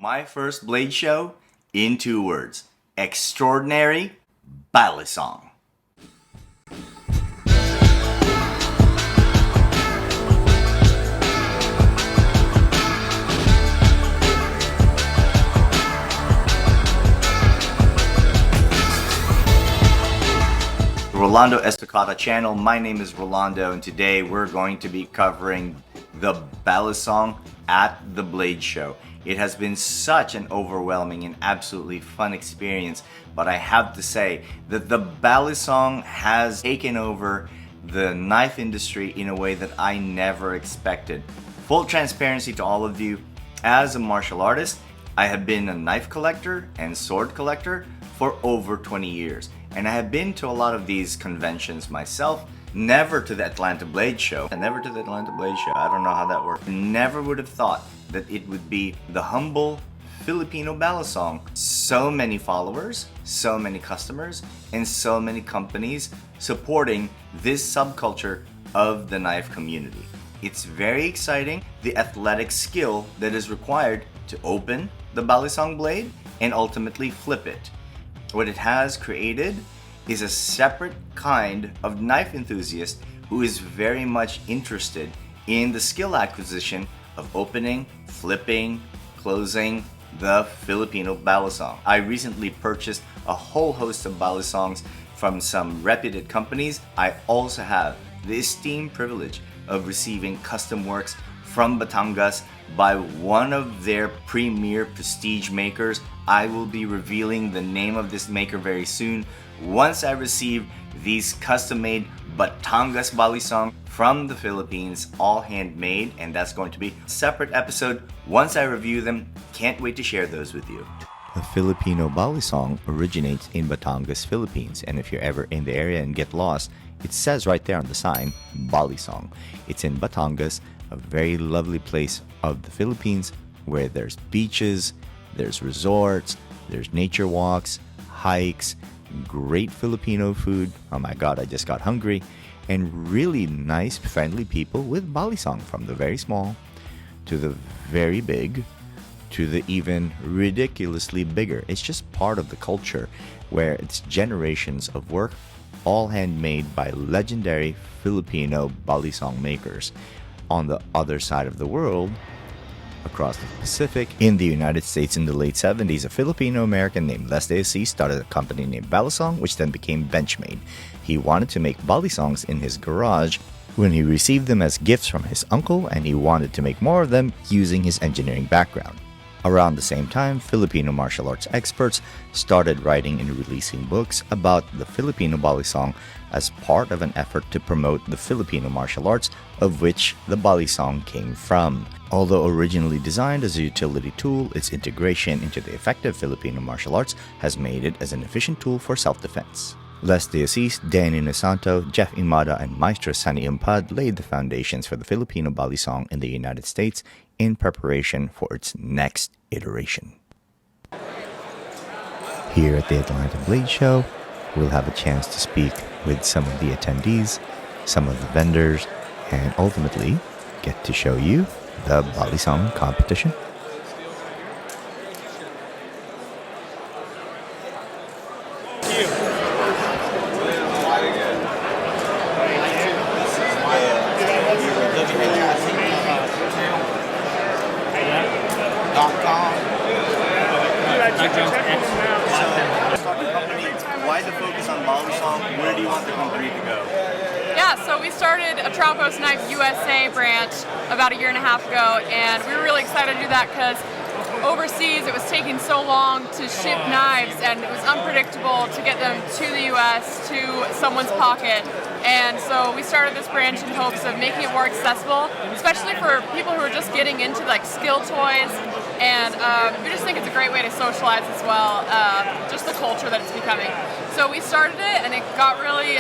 My first blade show in 2 words. Extraordinary balisong. Rolando Estacada channel. My name is Rolando, and today we're going to be covering the balisong at the Blade Show. It has been such an overwhelming and absolutely fun experience, but I have to say that the balisong has taken over the knife industry in a way that I never expected. Full transparency to all of you, as a martial artist, I have been a knife collector and sword collector for over 20 years. And I have been to a lot of these conventions myself, never to the Atlanta Blade Show. I don't know how that worked. Never would have thought that it would be the humble Filipino balisong. So many followers, so many customers, and so many companies supporting this subculture of the knife community. It's very exciting, the athletic skill that is required to open the balisong blade and ultimately flip it. What it has created is a separate kind of knife enthusiast who is very much interested in the skill acquisition of opening, flipping, closing the Filipino balisong. I recently purchased a whole host of balisongs from some reputed companies. I also have the esteemed privilege of receiving custom works from Batangas by one of their premier prestige makers. I will be revealing the name of this maker very soon once I receive these custom-made Batangas balisong from the Philippines, all handmade, and that's going to be a separate episode once I review them. Can't wait to share those with you. The Filipino balisong originates in Batangas, Philippines, and if you're ever in the area and get lost, it says right there on the sign, balisong. It's in Batangas, a very lovely place of the Philippines where there's beaches, there's resorts, there's nature walks, hikes, great Filipino food. Oh my god, I just got hungry. And really nice, friendly people with balisong, from the very small to the very big to the even ridiculously bigger. It's just part of the culture where it's generations of work, all handmade by legendary Filipino balisong makers. On the other side of the world, across the Pacific, in the United States in the late 70s, a Filipino-American named Les De Assis started a company named Balisong, which then became Benchmade. He wanted to make balisongs in his garage when he received them as gifts from his uncle, and he wanted to make more of them using his engineering background. Around the same time, Filipino martial arts experts started writing and releasing books about the Filipino balisong as part of an effort to promote the Filipino martial arts, of which the balisong came from. Although originally designed as a utility tool, its integration into the effective Filipino martial arts has made it as an efficient tool for self-defense. Les De Assis, Danny Nosanto, Jeff Imada, and Maestro Sunny Umpad laid the foundations for the Filipino balisong in the United States in preparation for its next iteration. Here at the Atlanta Blade Show, we'll have a chance to speak with some of the attendees, some of the vendors, and ultimately get to show you the balisong competition. Why the focus on balisong? Where do you want the company to go? Yeah, so we started a Trapos Knife USA branch about a year and a half ago, and we were really excited to do that because overseas it was taking so long to ship knives, and it was unpredictable to get them to the US, to someone's pocket. And so we started this branch in hopes of making it more accessible, especially for people who are just getting into like skill toys. And we just think it's a great way to socialize as well, just the culture that it's becoming. So we started it, and it got really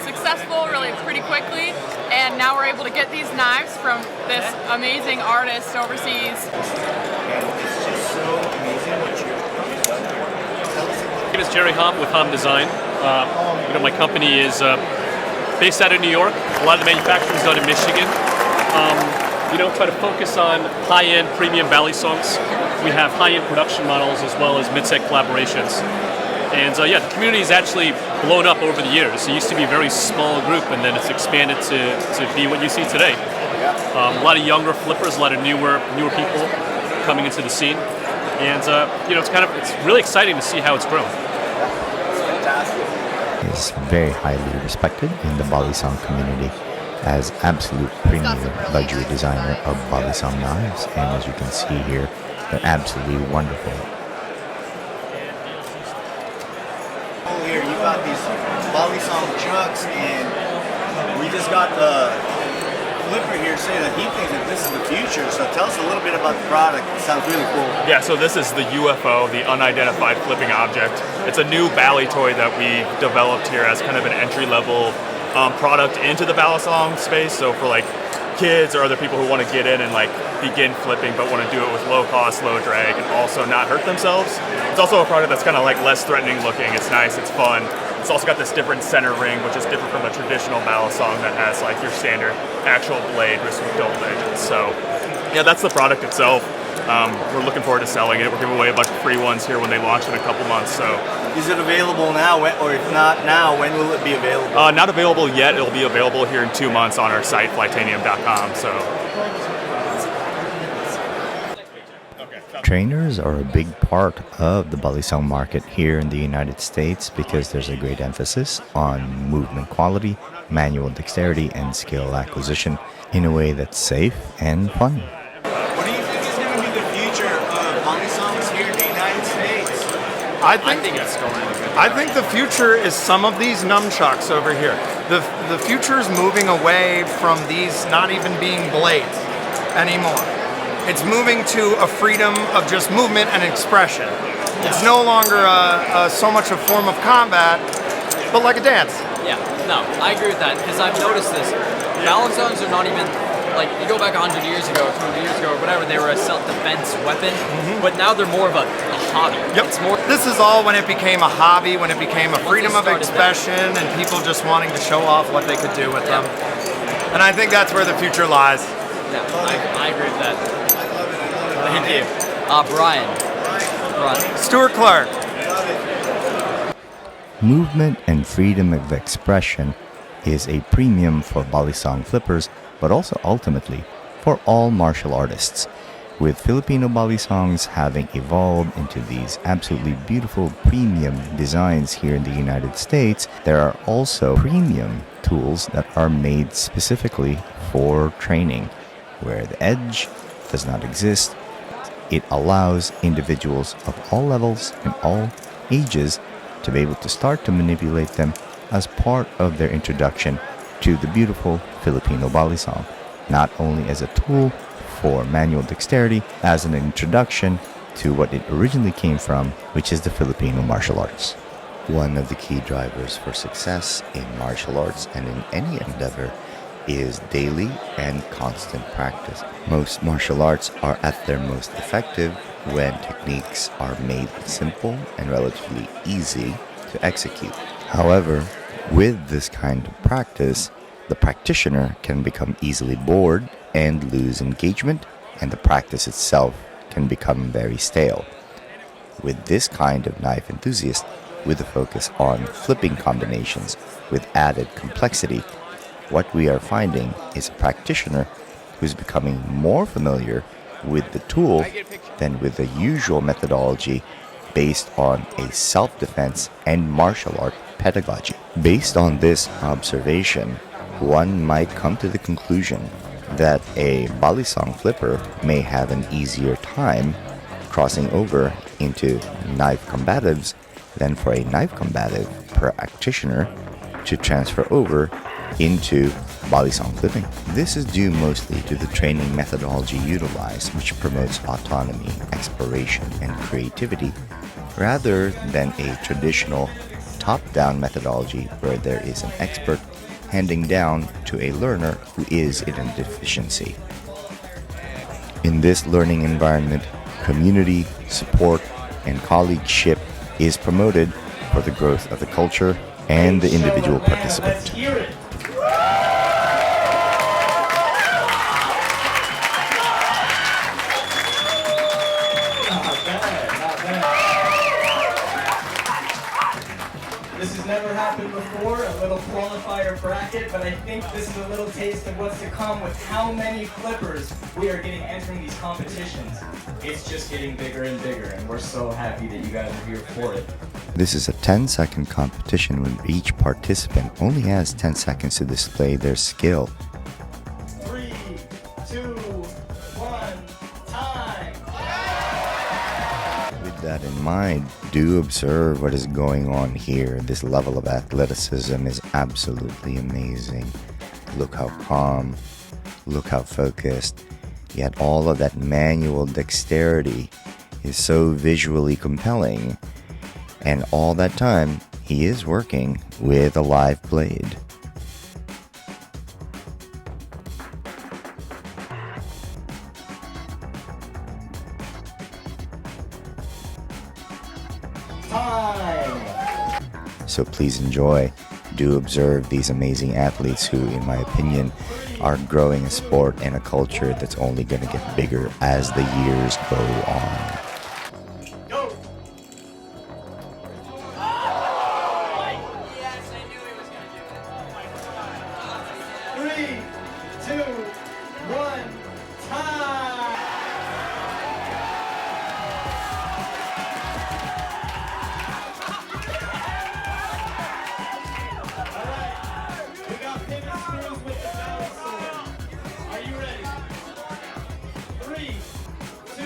successful really pretty quickly, and now we're able to get these knives from this amazing artist overseas. And it's just so amazing what you've done. My name is Jerry Hom with Hom Design. My company is based out of New York. A lot of the manufacturing is done in Michigan. Try to focus on high-end premium balisongs. We have high-end production models as well as mid-set collaborations. And yeah, the community has actually blown up over the years. It used to be a very small group, and then it's expanded to be what you see today. A lot of younger flippers, a lot of newer people coming into the scene, and it's really exciting to see how it's grown. Is very highly respected in the Balisong community as absolute premium luxury designer of Balisong knives, and as you can see here, they're absolutely wonderful. Here you got these Balisong chucks, and we just got the flipper here say that he thinks that this is the future. So tell us a little bit about the product. It sounds really cool. Yeah, so this is the UFO, the unidentified flipping object. It's a new Bali toy that we developed here as kind of an entry-level product into the Balisong space. So for like kids or other people who want to get in and like begin flipping but want to do it with low cost, low drag, and also not hurt themselves. It's also a product that's kind of like less threatening looking. It's nice, it's fun. It's also got this different center ring, which is different from a traditional Balisong that has like your standard actual blade with dual edges. So yeah, that's the product itself. We're looking forward to selling it. We're giving away a bunch of free ones here when they launch in a couple months. So, is it available now, or if not now, when will it be available? Not available yet. It'll be available here in 2 months on our site, flytanium.com. So, Trainers are a big part of the Balisong market here in the United States because there's a great emphasis on movement quality, manual dexterity, and skill acquisition in a way that's safe and fun. What do you think is going to be the future of Balisongs here in the United States? I think the future is some of these nunchucks over here. The future is moving away from these not even being blades anymore. It's moving to a freedom of just movement and expression. It's no longer so much a form of combat, but like a dance. Yeah, no, I agree with that, because I've noticed this. Balisongs are not even, like, you go back 100 years ago, 200 years ago, or whatever, they were a self-defense weapon, but now they're more of a hobby. Yep. It's more. This is all when it became a hobby, when it became a freedom of expression, and people just wanting to show off what they could do with them. And I think that's where the future lies. Yeah, I agree with that. Thank you. Brian. Stuart Clark. Movement and freedom of expression is a premium for Balisong flippers, but also ultimately for all martial artists. With Filipino Balisongs having evolved into these absolutely beautiful premium designs here in the United States, there are also premium tools that are made specifically for training, where the edge does not exist. It allows individuals of all levels and all ages to be able to start to manipulate them as part of their introduction to the beautiful Filipino Balisong, not only as a tool for manual dexterity, as an introduction to what it originally came from, which is the Filipino martial arts. One of the key drivers for success in martial arts and in any endeavor is daily and constant practice. Most martial arts are at their most effective when techniques are made simple and relatively easy to execute. However, with this kind of practice, the practitioner can become easily bored and lose engagement, and the practice itself can become very stale. With this kind of knife enthusiast, with a focus on flipping combinations with added complexity, what we are finding is a practitioner who's becoming more familiar with the tool than with the usual methodology based on a self-defense and martial art pedagogy. Based on this observation, one might come to the conclusion that a Balisong flipper may have an easier time crossing over into knife combatives than for a knife combative practitioner to transfer over into Balisong flipping. This is due mostly to the training methodology utilized, which promotes autonomy, exploration, and creativity, rather than a traditional top-down methodology where there is an expert handing down to a learner who is in a deficiency. In this learning environment, community, support, and colleagueship is promoted for the growth of the culture and the individual participant. This has never happened before, a little qualifier bracket, but I think this is a little taste of what's to come with how many flippers we are getting entering these competitions. It's just getting bigger and bigger, and we're so happy that you guys are here for it. This is a 10-second competition when each participant only has 10 seconds to display their skill. 3, 2, 1, time! With that in mind, do observe what is going on here. This level of athleticism is absolutely amazing. Look how calm, look how focused, yet all of that manual dexterity is so visually compelling. And all that time, he is working with a live blade. Time! So please enjoy. Do observe these amazing athletes who, in my opinion, are growing a sport and a culture that's only going to get bigger as the years go on. Go! 3, 2, 1, time! Alright, we got pivot screws with the bell sword. Are you ready? 3, 2,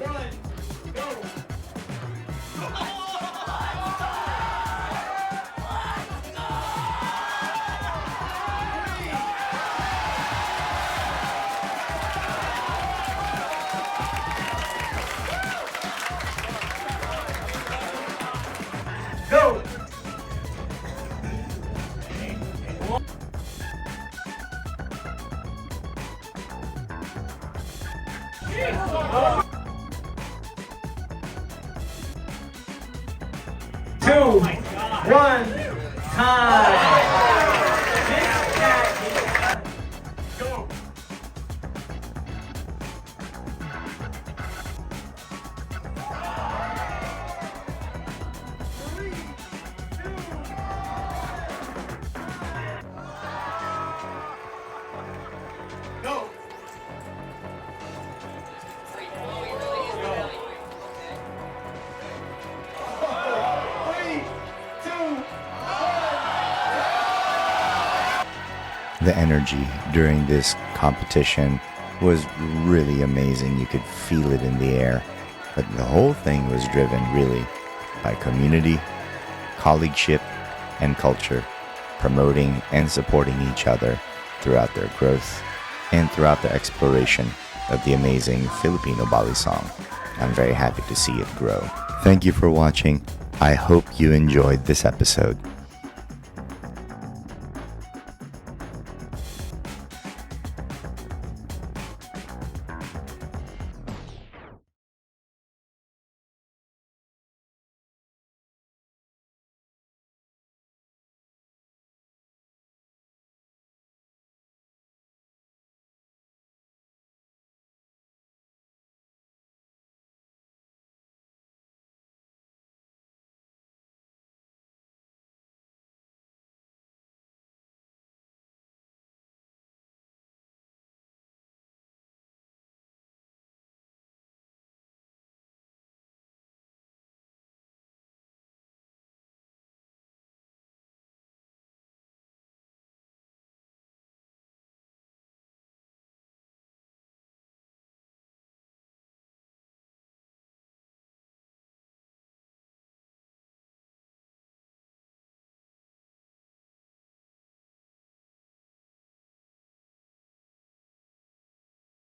1, go! Go! 2, 1, time! Go! Go! The energy during this competition was really amazing. You could feel it in the air. But the whole thing was driven really by community, colleagueship, and culture, promoting and supporting each other throughout their growth and throughout the exploration of the amazing Filipino Bali song. I'm very happy to see it grow. Thank you for watching. I hope you enjoyed this episode.